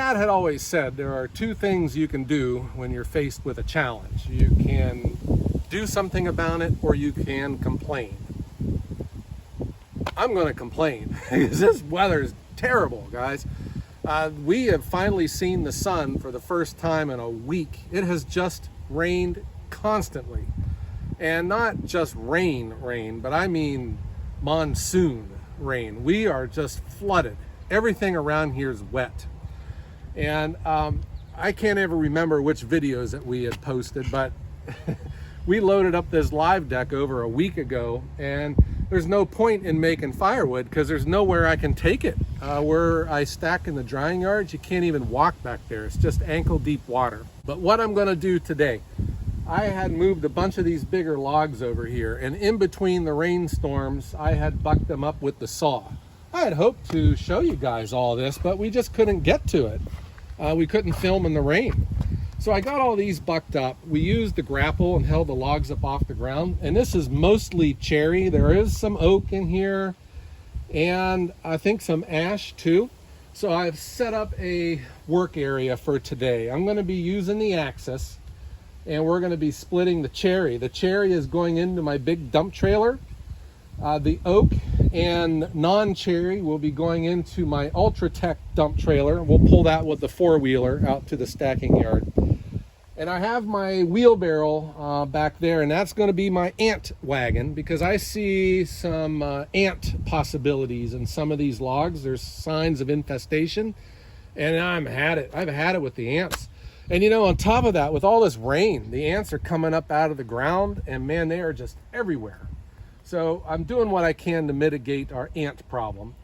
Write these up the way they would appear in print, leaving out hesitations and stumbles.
dad had always said there are two things you can do when you're faced with a challenge. You can do something about it, or you can complain. I'm going to complain because this weather is terrible, guys. We have finally seen the sun for the first time in a week. It has just rained constantly, and not just rain, but I mean monsoon rain. We are just flooded. Everything around here is wet. And I can't ever remember which videos that we had posted, but we loaded up this live deck over a week ago, and there's no point in making firewood because there's nowhere I can take it. Where I stack in the drying yards, you can't even walk back there. It's just ankle deep water. But what I'm gonna do today, I had moved a bunch of these bigger logs over here, and in between the rainstorms, I had bucked them up with the saw. I had hoped to show you guys all this, but we just couldn't get to it. We couldn't film in the rain. So I got all these bucked up. We used the grapple and held the logs up off the ground. And this is mostly cherry. There is some oak in here, and I think some ash too. So I've set up a work area for today. I'm going to be using the Axis, and we're going to be splitting the cherry. The cherry is going into my big dump trailer. The oak and non-cherry will be going into my Ultratec dump trailer. We'll pull that with the four-wheeler out to the stacking yard. And I have my wheelbarrow back there, and that's going to be my ant wagon, because I see some ant possibilities in some of these logs. There's signs of infestation, and I've had it with the ants. And you know, on top of that, with all this rain, the ants are coming up out of the ground, and man, they are just everywhere. So I'm doing what I can to mitigate our ant problem.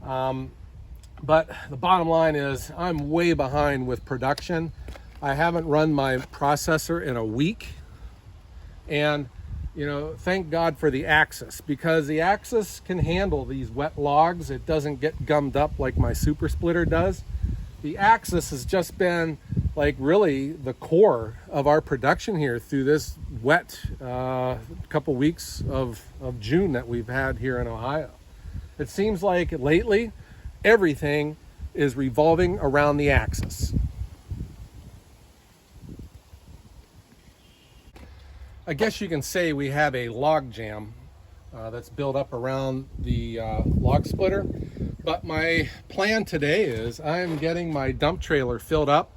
But the bottom line is I'm way behind with production. I haven't run my processor in a week. And, you know, thank God for the Axis, because the Axis can handle these wet logs. It doesn't get gummed up like my super splitter does. The Axis has just been like really the core of our production here through this wet couple weeks of June that we've had here in Ohio. It seems like lately everything is revolving around the Axis. I guess you can say we have a log jam that's built up around the log splitter. But my plan today is I'm getting my dump trailer filled up,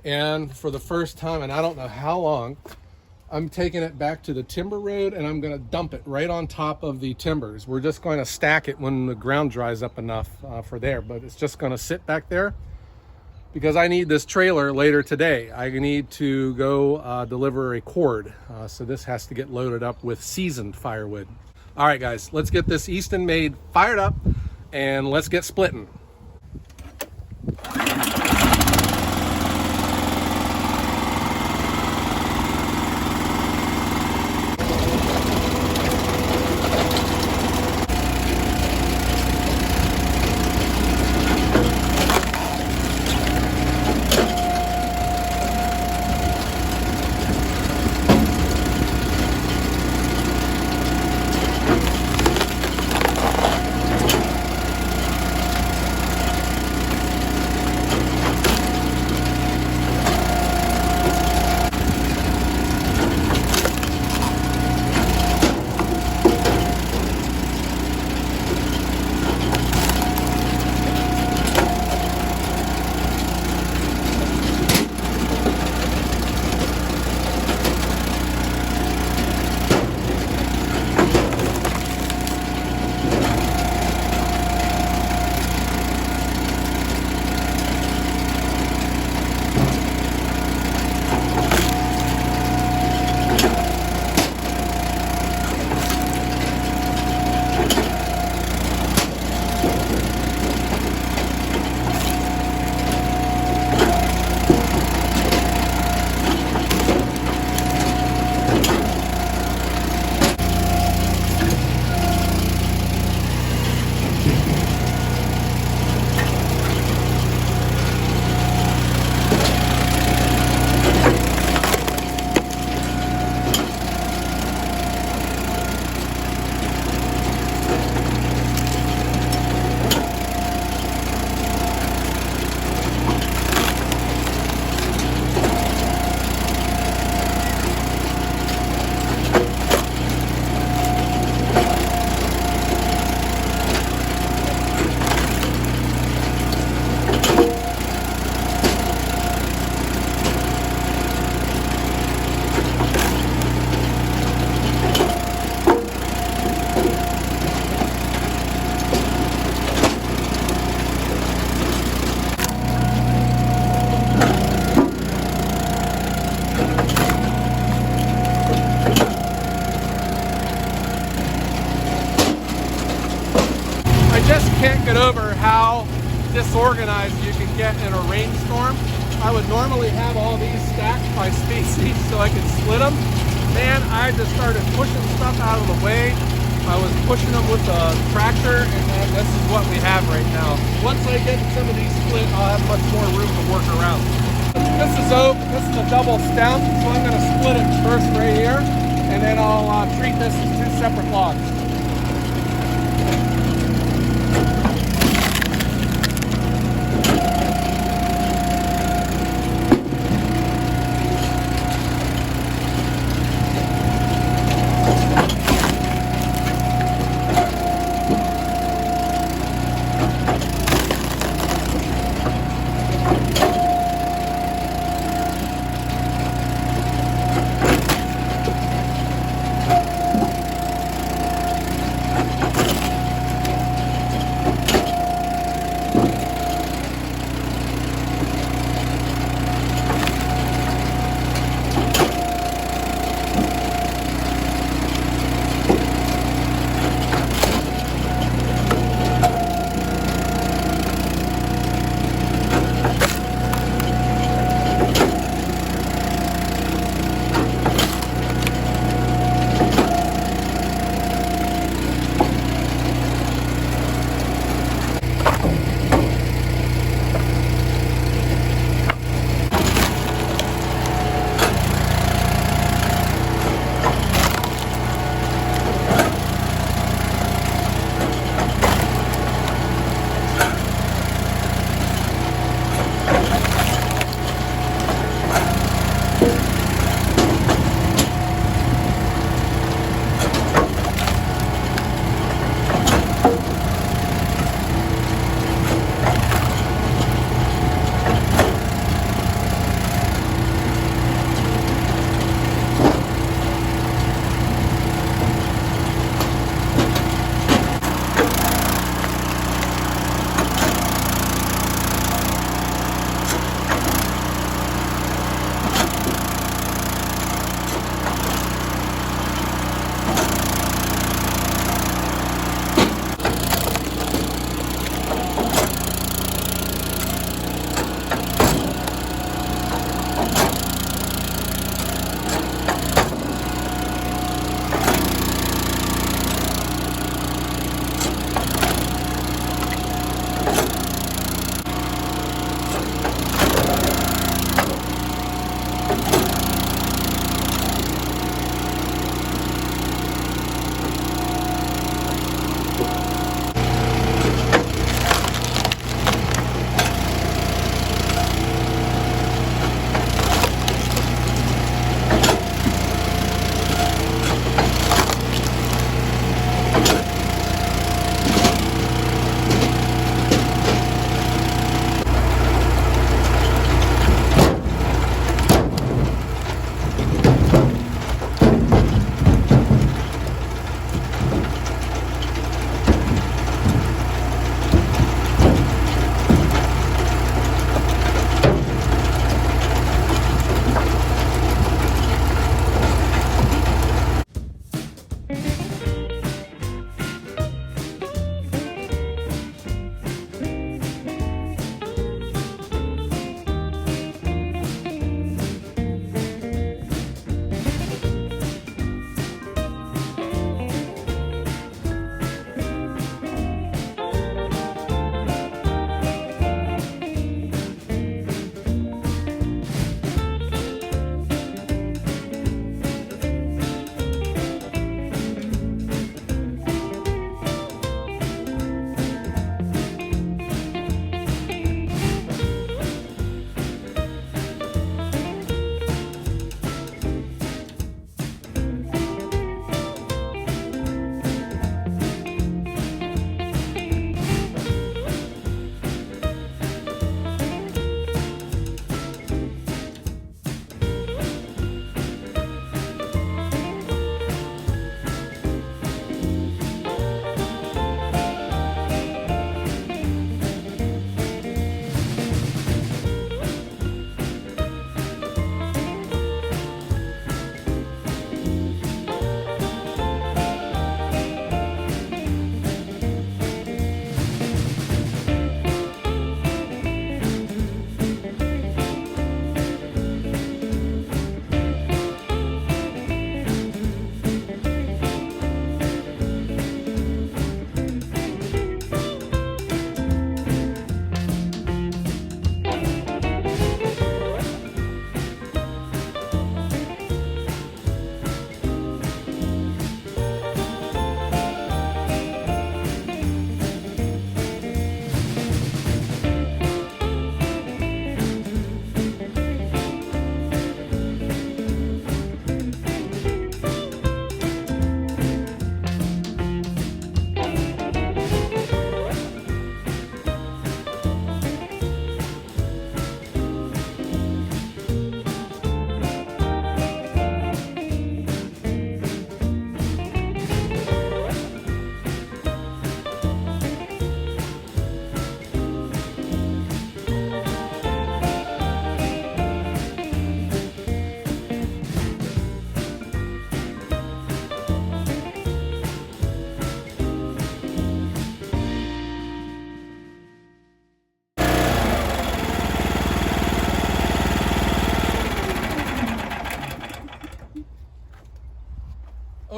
and for the first time, and I don't know how long, I'm taking it back to the timber road, and I'm going to dump it right on top of the timbers. We're just going to stack it when the ground dries up enough for there, but it's just going to sit back there because I need this trailer later today. I need to go deliver a cord, so this has to get loaded up with seasoned firewood. All right, guys, let's get this Eastonmade fired up, and let's get splitting. how disorganized you can get in a rainstorm. I would normally have all these stacked by species so I could split them. Man, I just started pushing stuff out of the way. I was pushing them with the tractor, and then this is what we have right now. Once I get some of these split, I'll have much more room to work around. This is oak, this is a double stem, so I'm going to split it first right here, and then I'll treat this as two separate logs.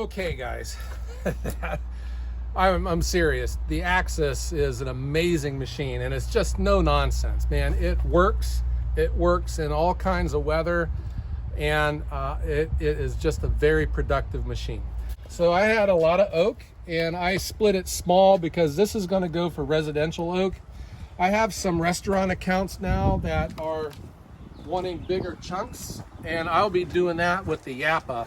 Okay, guys, I'm serious. The Axis is an amazing machine, and it's just no nonsense, man. It works in all kinds of weather, and it is just a very productive machine. So I had a lot of oak, and I split it small because this is going to go for residential oak. I have some restaurant accounts now that are wanting bigger chunks, and I'll be doing that with the Japa.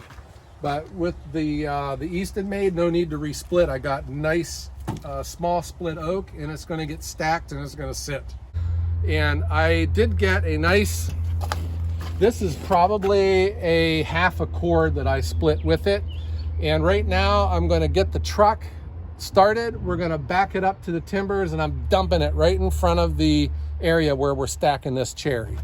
But with the Eastonmade, no need to resplit. I got nice small split oak, and it's going to get stacked and it's going to sit. And I did get a nice, this is probably a half a cord that I split with it. And right now I'm going to get the truck started. We're going to back it up to the timbers, and I'm dumping it right in front of the area where we're stacking this cherry.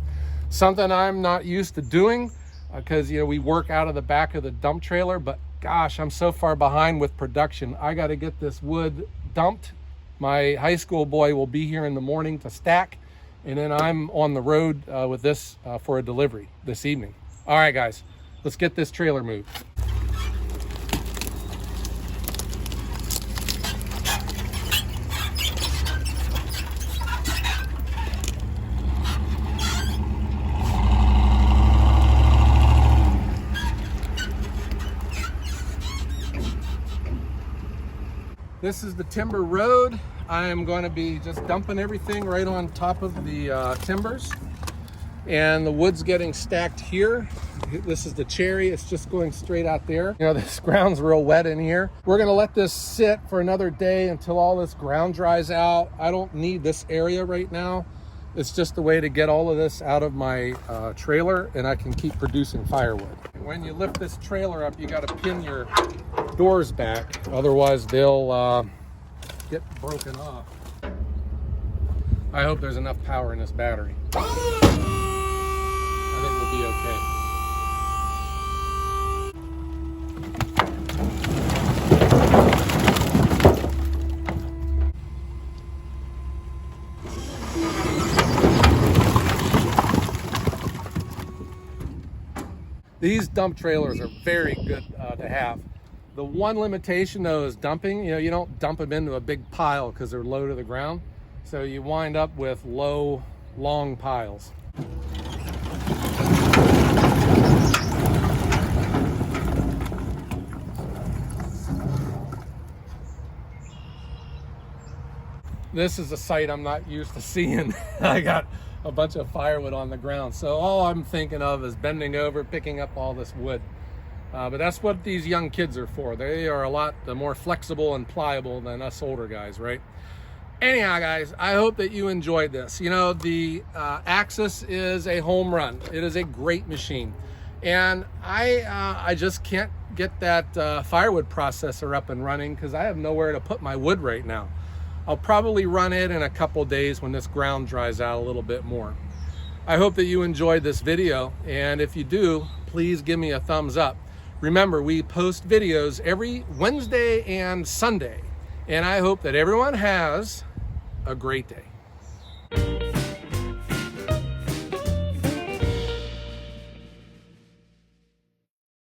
Something I'm not used to doing because, you know, we work out of the back of the dump trailer, but gosh, I'm so far behind with production. I got to get this wood dumped. My high school boy will be here in the morning to stack, and then I'm on the road with this for a delivery this evening. All right, guys, let's get this trailer moved. This is the timber road. I am going to be just dumping everything right on top of the timbers, and the wood's getting stacked here. This is the cherry. It's just going straight out there. You know, this ground's real wet in here. We're going to let this sit for another day until all this ground dries out. I don't need this area right now. It's just a way to get all of this out of my trailer, and I can keep producing firewood. When you lift this trailer up, you got to pin your doors back, otherwise they'll get broken off. I hope there's enough power in this battery. I think we'll be okay. These dump trailers are very good to have. The one limitation though is dumping. You know, you don't dump them into a big pile because they're low to the ground. So you wind up with low, long piles. This is a sight I'm not used to seeing. I got a bunch of firewood on the ground, so all I'm thinking of is bending over, picking up all this wood. But that's what these young kids are for. They are a lot more flexible and pliable than us older guys, right? Anyhow, guys, I hope that you enjoyed this. You know, the Axis is a home run. It is a great machine. And I just can't get that firewood processor up and running because I have nowhere to put my wood right now. I'll probably run it in a couple days when this ground dries out a little bit more. I hope that you enjoyed this video, and if you do, please give me a thumbs up. Remember, we post videos every Wednesday and Sunday, and I hope that everyone has a great day.